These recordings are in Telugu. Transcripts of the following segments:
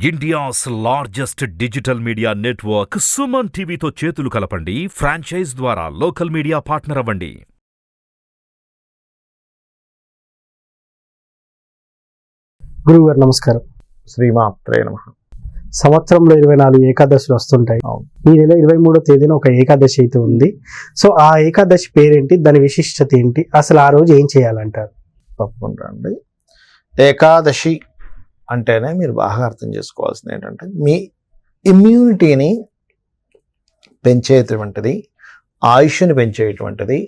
India's largest digital media network Suman టీవీతో చేతులు కలపండి. ఫ్రాంచైజ్ ద్వారా లోకల్ మీడియా పార్ట్నర్ అవ్వండి. గురువుగారు నమస్కారం. శ్రీమాత్రే నమః. సంవత్సరంలో 24 ఏకాదశులు వస్తుంటాయి. ఈ నెల 23వ తేదీన ఒక ఏకాదశి అయితే ఉంది. సో ఆ ఏకాదశి పేరేంటి, దాని విశిష్టత ఏంటి, అసలు ఆ రోజు ఏం చేయాలంటారు? తప్పకుండా అండి. ఏకాదశి అంటేనే మీరు బాగా అర్థం చేసుకోవాల్సింది ఏంటంటే, మీ ఇమ్యూనిటీని పెంచేటువంటిది, ఆయుష్ని పెంచేటువంటిది,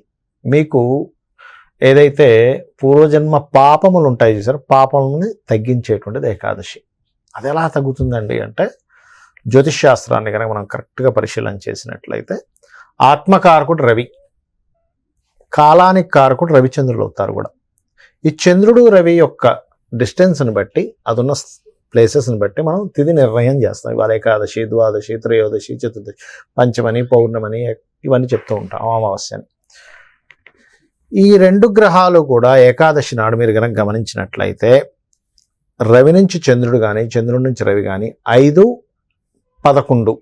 మీకు ఏదైతే పూర్వజన్మ పాపములు ఉంటాయి చూసారు, పాపముని తగ్గించేటువంటిది ఏకాదశి. అది ఎలా తగ్గుతుందండి అంటే, జ్యోతిష్ శాస్త్రాన్ని కనుక మనం కరెక్ట్గా పరిశీలన చేసినట్లయితే, ఆత్మకారకుడు రవి, కాలానికి కారకుడు రవిచంద్రులు అవుతారు కూడా. ఈ చంద్రుడు రవి యొక్క డిస్టెన్స్ని బట్టి, అదున్న ప్లేసెస్ని బట్టి మనం తిథి నిర్ణయం చేస్తాం. ఇవాళ ఏకాదశి, ద్వాదశి, త్రయోదశి, చతుర్దశి, పంచమని, పౌర్ణమని ఇవన్నీ చెప్తూ ఉంటాం, అమావాస్యని. ఈ రెండు గ్రహాలు కూడా ఏకాదశి నాడు మీరు కనుక గమనించినట్లయితే, రవి నుంచి చంద్రుడు కానీ, చంద్రుడి నుంచి రవి కానీ 5, 11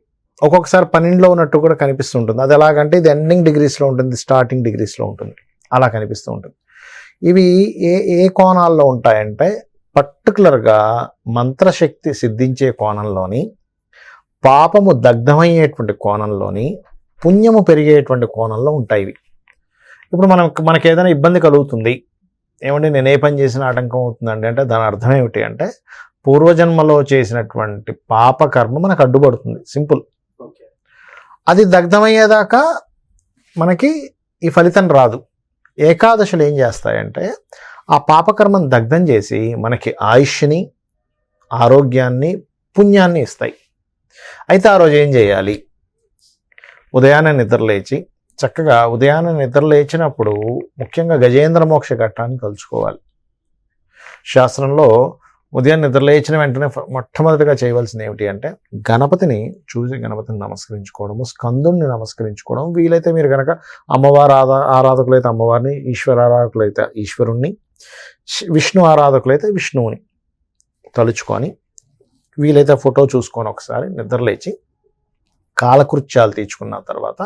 ఒక్కొక్కసారి 12లో ఉన్నట్టు కూడా కనిపిస్తుంటుంది. అది ఎలాగంటే, ఇది ఎండింగ్ డిగ్రీస్లో ఉంటుంది, స్టార్టింగ్ డిగ్రీస్లో ఉంటుంది, అలా కనిపిస్తూ ఉంటుంది. ఇవి ఏ కోణాల్లో ఉంటాయంటే, పర్టికులర్గా మంత్రశక్తి సిద్ధించే కోణంలోని, పాపము దగ్ధమయ్యేటువంటి కోణంలోని, పుణ్యము పెరిగేటువంటి కోణంలో ఉంటాయి ఇవి. ఇప్పుడు మనకి ఏదైనా ఇబ్బంది కలుగుతుంది, ఏమంటే నేను ఏ పని చేసిన ఆటంకం అవుతుందండి అంటే, దాని అర్థం ఏమిటి అంటే, పూర్వజన్మలో చేసినటువంటి పాపకర్మ మనకు అడ్డుపడుతుంది. సింపుల్. అది దగ్ధమయ్యేదాకా మనకి ఈ ఫలితం రాదు. ఏకాదశులు ఏం చేస్తాయంటే, ఆ పాపకర్మను దగ్ధం చేసి మనకి ఆయుష్ని, ఆరోగ్యాన్ని, పుణ్యాన్ని ఇస్తాయి. అయితే ఆ రోజు ఏం చేయాలి? ఉదయాన్నే నిద్రలేచి, చక్కగా ఉదయాన్నే నిద్రలేచినప్పుడు ముఖ్యంగా గజేంద్ర మోక్ష ఘట్టాన్ని తలుచుకోవాలి. శాస్త్రంలో ఉదయం నిద్రలేచిన వెంటనే మొట్టమొదటిగా చేయవలసింది ఏమిటి అంటే, గణపతిని చూసి గణపతిని నమస్కరించుకోవడము, స్కందుని నమస్కరించుకోవడం. వీలైతే మీరు కనుక అమ్మవారి ఆరాధకులైతే అమ్మవారిని, ఈశ్వర ఆరాధకులైతే ఈశ్వరుణ్ణి, విష్ణు ఆరాధకులైతే విష్ణువుని తలుచుకొని, వీలైతే ఫోటో చూసుకొని ఒకసారి నిద్రలేచి కాలకృత్యాలు తీర్చుకున్న తర్వాత,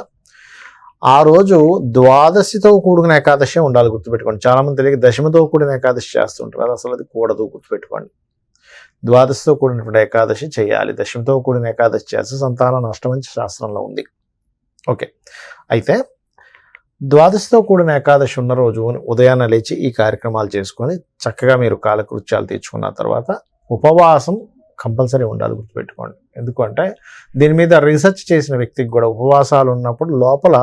ఆ రోజు ద్వాదశితో కూడిన ఏకాదశి ఉండాలి, గుర్తుపెట్టుకోండి. చాలామంది తెలియక దశమితో కూడిన ఏకాదశి చేస్తుంటారు, అది అసలు అది కూడదు, గుర్తుపెట్టుకోండి. ద్వాదశితో కూడినటువంటి ఏకాదశి చేయాలి. దశమితో కూడిన ఏకాదశి చేస్తే సంతాన నష్టం అని శాస్త్రంలో ఉంది. ఓకే. అయితే ద్వాదశితో కూడిన ఏకాదశి ఉన్న రోజు ఉదయాన్నే లేచి ఈ కార్యక్రమాలు చేసుకొని చక్కగా మీరు కాలకృత్యాలు తీర్చుకున్న తర్వాత ఉపవాసం కంపల్సరీ ఉండాలి, గుర్తుపెట్టుకోండి. ఎందుకంటే దీని మీద రీసెర్చ్ చేసిన వ్యక్తికి కూడా ఉపవాసాలు ఉన్నప్పుడు లోపల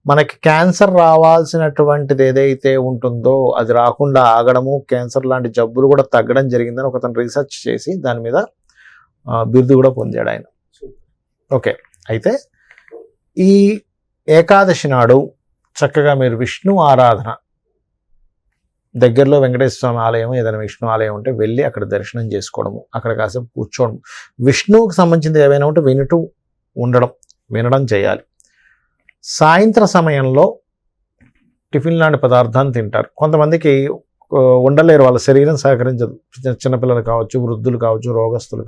మనకి క్యాన్సర్ రావాల్సినటువంటిది ఏదైతే ఉంటుందో అది రాకుండా ఆగడము, క్యాన్సర్ లాంటి జబ్బులు కూడా తగ్గడం జరిగిందని ఒకతను రీసెర్చ్ చేసి దాని మీద బిరుదు కూడా పొందాడు ఆయన. ఓకే. అయితే ఈ ఏకాదశి నాడు చక్కగా మీరు విష్ణు ఆరాధన, దగ్గరలో వెంకటేశ్వర స్వామి ఆలయం, ఏదైనా విష్ణు ఆలయం ఉంటే వెళ్ళి అక్కడ దర్శనం చేసుకోవడము, అక్కడ కాసేపు కూర్చోవడం, విష్ణువుకి సంబంధించింది ఏవైనా ఉంటే వినడం చేయాలి. సాయంత్రం సమయంలో టిఫిన్ లాంటి పదార్థాన్ని తింటారు. కొంతమందికి ఉండలేరు, వాళ్ళ శరీరం సహకరించదు. చిన్నపిల్లలు కావచ్చు, వృద్ధులు కావచ్చు, రోగగ్రస్తులు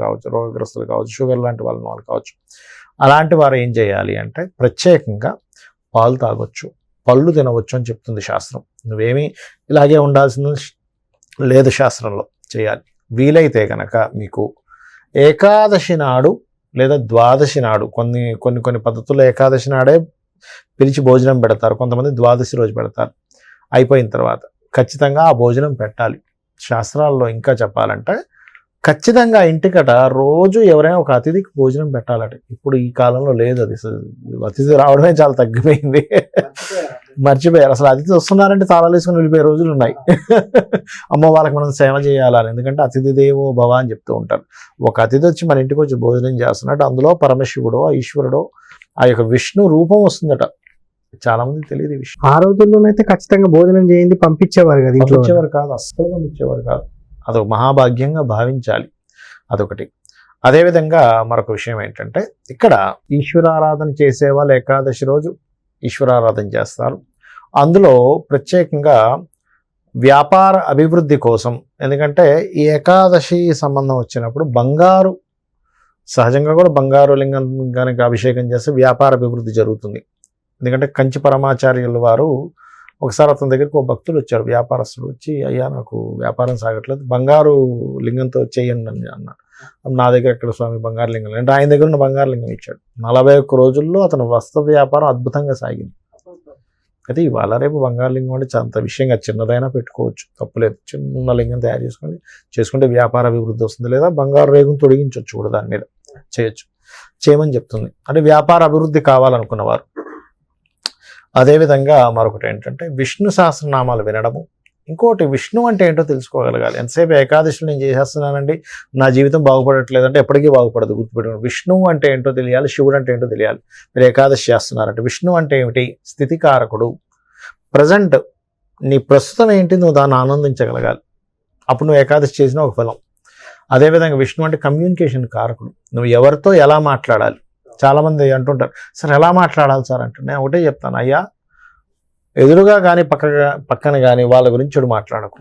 కావచ్చు, షుగర్ లాంటి వాళ్ళు కావచ్చు. అలాంటి వారు ఏం చేయాలి అంటే, ప్రత్యేకంగా పాలు తాగొచ్చు, పళ్ళు తినవచ్చు అని చెప్తుంది శాస్త్రం. నువ్వేమీ ఇలాగే ఉండాల్సింది లేదు, శాస్త్రంలో చేయాలి. వీలైతే కనుక మీకు ఏకాదశి నాడు లేదా ద్వాదశి నాడు, కొన్ని పద్ధతుల్లో ఏకాదశి నాడే పిలిచి భోజనం పెడతారు, కొంతమంది ద్వాదశి రోజు పెడతారు. అయిపోయిన తర్వాత ఖచ్చితంగా ఆ భోజనం పెట్టాలి. శాస్త్రాల్లో ఇంకా చెప్పాలంటే, ఖచ్చితంగా ఇంటికట రోజు ఎవరైనా ఒక అతిథికి భోజనం పెట్టాలట. ఇప్పుడు ఈ కాలంలో లేదు, అది అతిథి రావడమే చాలా తగ్గిపోయింది, మర్చిపోయారు. అసలు అతిథి వస్తున్నారంటే తాళాలు వేసుకొని వెళ్ళిపోయే రోజులు ఉన్నాయి. అమ్మ వాళ్ళకి మనం సేవ చేయాలని, ఎందుకంటే అతిథి దేవో భవ అని చెప్తూ ఉంటారు. ఒక అతిథి వచ్చి మన ఇంటికి వచ్చి భోజనం చేస్తున్నట్టు అందులో పరమశివుడో ఈశ్వరుడో ఆ యొక్క విష్ణు రూపం వస్తుందట. చాలా మంది తెలియదు ఈ విషయం. ఆ రోజుల్లోనైతే ఖచ్చితంగా భోజనం చేయండి పంపించేవారు కదా, ఇంట్లో పంపించేవారు కాదు, అస్సలు పంపించేవారు కాదు. అదొక మహాభాగ్యంగా భావించాలి, అదొకటి. అదేవిధంగా మరొక విషయం ఏంటంటే, ఇక్కడ ఈశ్వరారాధన చేసేవాళ్ళు ఏకాదశి రోజు ఈశ్వరారాధన చేస్తారు. అందులో ప్రత్యేకంగా వ్యాపార అభివృద్ధి కోసం, ఎందుకంటే ఈ ఏకాదశి సంబంధం వచ్చినప్పుడు బంగారు సహజంగా కూడా బంగారు లింగం కనుక అభిషేకం చేస్తే వ్యాపార అభివృద్ధి జరుగుతుంది. ఎందుకంటే కంచి పరమాచార్యుల వారు ఒకసారి అతని దగ్గరికి ఒక భక్తులు వచ్చారు, వ్యాపారస్తుడు వచ్చి, అయ్యా నాకు వ్యాపారం సాగట్లేదు, బంగారు లింగంతో చేయండి అని అన్నాడు. నా దగ్గర ఎక్కడ స్వామి బంగారు లింగం అంటే ఆయన దగ్గర ఉన్న బంగారు లింగం ఇచ్చాడు. 41 రోజుల్లో అతను వస్త్ర వ్యాపారం అద్భుతంగా సాగింది. అయితే ఇవాళ రేపు బంగారు లింగం అంటే అంత విషయంగా చిన్నదైనా పెట్టుకోవచ్చు, తప్పులేదు. చిన్న లింగం తయారు చేసుకుంటే వ్యాపార అభివృద్ధి వస్తుంది. లేదా బంగారు రేగును తొడిగించవచ్చు కూడా, దాని మీద చేయమని చెప్తుంది. అంటే వ్యాపార అభివృద్ధి కావాలనుకున్నవారు. అదేవిధంగా మరొకటి ఏంటంటే విష్ణు సహస్రనామాలు వినడము. ఇంకోటి విష్ణు అంటే ఏంటో తెలుసుకోగలగాలి. ఎంతసేపు ఏకాదశిలో నేను చేసేస్తున్నానండి, నా జీవితం బాగుపడట్లేదంటే ఎప్పటికీ బాగుపడదు, గుర్తుపెట్టుకోండి. విష్ణు అంటే ఏంటో తెలియాలి, శివుడు అంటే ఏంటో తెలియాలి. మీరు ఏకాదశి చేస్తున్నారంటే విష్ణు అంటే ఏమిటి? స్థితికారకుడు. ప్రజెంట్ నీ ప్రస్తుతం ఏంటి, నువ్వు దాన్ని ఆనందించగలగాలి. అప్పుడు నువ్వు ఏకాదశి చేసిన ఒక ఫలం. అదేవిధంగా విష్ణు అంటే కమ్యూనికేషన్ కారకుడు. నువ్వు ఎవరితో ఎలా మాట్లాడాలి. చాలామంది అంటుంటారు, సార్ ఎలా మాట్లాడాలి సార్ అంటే, నేను ఒకటే చెప్తాను, అయ్యా ఎదురుగా కానీ పక్కన కానీ వాళ్ళ గురించి చెడు మాట్లాడకు.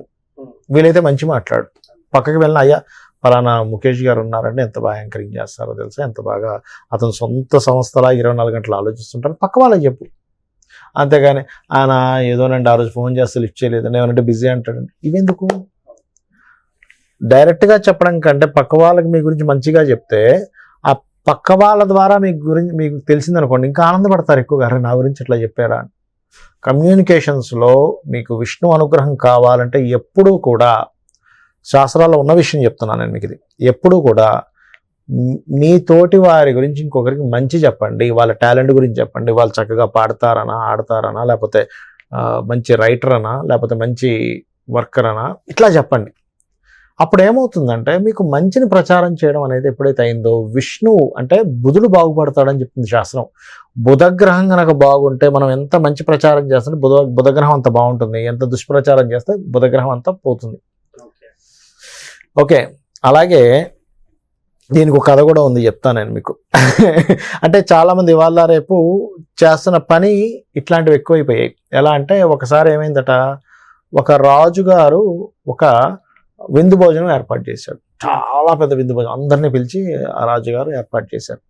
వీలైతే మంచి మాట్లాడు. పక్కకి వెళ్ళిన, అయ్యా ఫలానా ముఖేష్ గారు ఉన్నారంటే ఎంత బాగా యాంకరింగ్ చేస్తారో తెలుసా, ఎంత బాగా అతను సొంత సంస్థలా 24 గంటలు ఆలోచిస్తుంటారు, పక్క వాళ్ళకి చెప్పు. అంతేగాని ఆయన ఏదోనండి ఆ రోజు ఫోన్ చేస్తే లిఫ్ట్ చేయలేదండి, ఏమనంటే బిజీ అంటాడండి. ఇవెందుకు? డైరెక్ట్గా చెప్పడం కంటే పక్క వాళ్ళకి మీ గురించి మంచిగా చెప్తే ఆ పక్క వాళ్ళ ద్వారా మీకు తెలిసిందనుకోండి, ఇంకా ఆనందపడతారు ఎక్కువగా, అరే నా గురించి ఇట్లా చెప్పారా అని. కమ్యూనికేషన్స్లో మీకు విష్ణు అనుగ్రహం కావాలంటే ఎప్పుడూ కూడా, శాస్త్రాల్లో ఉన్న విషయం చెప్తున్నాను నేను మీకు, ఇది ఎప్పుడూ కూడా మీ తోటి వారి గురించి ఇంకొకరికి మంచి చెప్పండి. వాళ్ళ టాలెంట్ గురించి చెప్పండి. వాళ్ళు చక్కగా పాడతారనా, ఆడతారనా, లేకపోతే మంచి రైటర్ అనా, లేకపోతే మంచి వర్కర్ అనా, ఇట్లా చెప్పండి. అప్పుడు ఏమవుతుందంటే మీకు మంచిని ప్రచారం చేయడం అనేది ఎప్పుడైతే అయిందో, విష్ణువు అంటే బుధుడు బాగుపడతాడని చెప్తుంది శాస్త్రం. బుధగ్రహం కనుక బాగుంటే మనం ఎంత మంచి ప్రచారం చేస్తుంటే బుధగ్రహం అంత బాగుంటుంది, ఎంత దుష్ప్రచారం చేస్తే బుధగ్రహం అంతా పోతుంది. ఓకే, అలాగే దీనికి ఒక కథ కూడా ఉంది, చెప్తాను నేను మీకు. అంటే చాలామంది ఇవాళ రేపు చేస్తున్న పని ఇట్లాంటివి ఎక్కువైపోయాయి. ఎలా అంటే ఒకసారి ఏమైందట, ఒక రాజుగారు ఒక విందు భోజనం ఏర్పాటు చేశాడు. చాలా పెద్ద విందు భోజనం, అందరినీ పిలిచి ఆ రాజుగారు ఏర్పాటు చేశారు.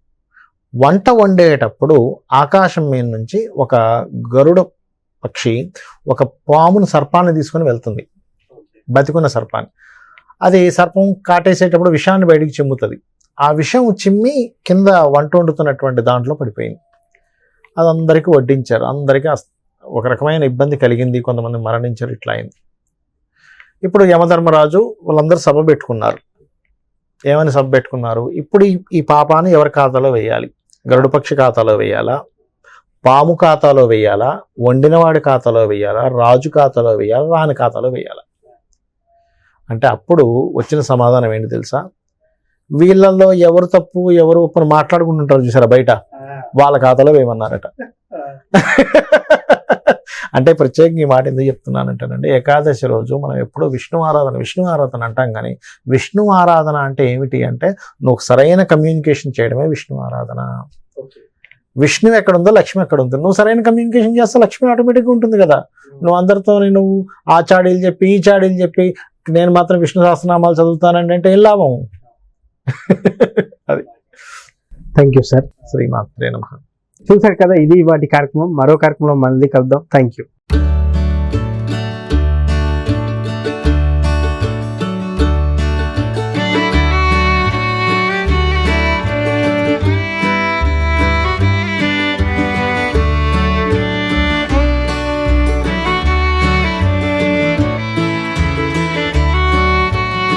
వంట వండేటప్పుడు ఆకాశం మీద నుంచి ఒక గరుడ పక్షి ఒక పామును, సర్పాన్ని తీసుకొని వెళ్తుంది, బతికున్న సర్పాన్ని. అది సర్పం కాటేసేటప్పుడు విషాన్ని బయటికి చిమ్ముతుంది. ఆ విషం చిమ్మి కింద వంట వండుతున్నటువంటి దాంట్లో పడిపోయింది. అది అందరికీ వడ్డించారు. అందరికీ ఒక రకమైన ఇబ్బంది కలిగింది, కొంతమంది మరణించారు, ఇట్లా అయింది. ఇప్పుడు యమధర్మరాజు వాళ్ళందరూ సభ పెట్టుకున్నారు. ఏమని సభ పెట్టుకున్నారు? ఇప్పుడు ఈ పాపాన్ని ఎవరి ఖాతాలో వేయాలి? గరుడ పక్షి ఖాతాలో వేయాలా, పాము ఖాతాలో వేయాలా, వండినవాడి ఖాతాలో వేయాలా, రాజు ఖాతాలో వేయాలా, రాణి ఖాతాలో వేయాలా అంటే అప్పుడు వచ్చిన సమాధానం ఏంటి తెలుసా? వీళ్ళల్లో ఎవరు తప్పు ఎవరు ఒప్పును మాట్లాడుకుంటుంటారు చూసారా బయట, వాళ్ళ ఖాతాలో వేయమన్నారట. అంటే ప్రత్యేకంగా ఈ మాట ఎందుకు చెప్తున్నానంటేనండి, ఏకాదశి రోజు మనం ఎప్పుడో విష్ణు ఆరాధన అంటాం, కానీ విష్ణు ఆరాధన అంటే ఏమిటి అంటే నువ్వు సరైన కమ్యూనికేషన్ చేయడమే విష్ణు ఆరాధన. విష్ణు ఎక్కడుందో లక్ష్మి ఎక్కడ ఉందో, నువ్వు సరైన కమ్యూనికేషన్ చేస్తే లక్ష్మి ఆటోమేటిక్గా ఉంటుంది కదా. నువ్వు అందరితో నువ్వు ఆ చాడీలు చెప్పి ఈ చాడీలు చెప్పి నేను మాత్రం విష్ణు సహస్రనామాలు చదువుతానండి అంటే ఏం లాభం? అది. Thank you sir. శ్రీమాత్రే నమః. చూసారు కదా, ఇది వాటి కార్యక్రమం. మరో కార్యక్రమంలో మళ్ళీ కలుద్దాం. Thank you.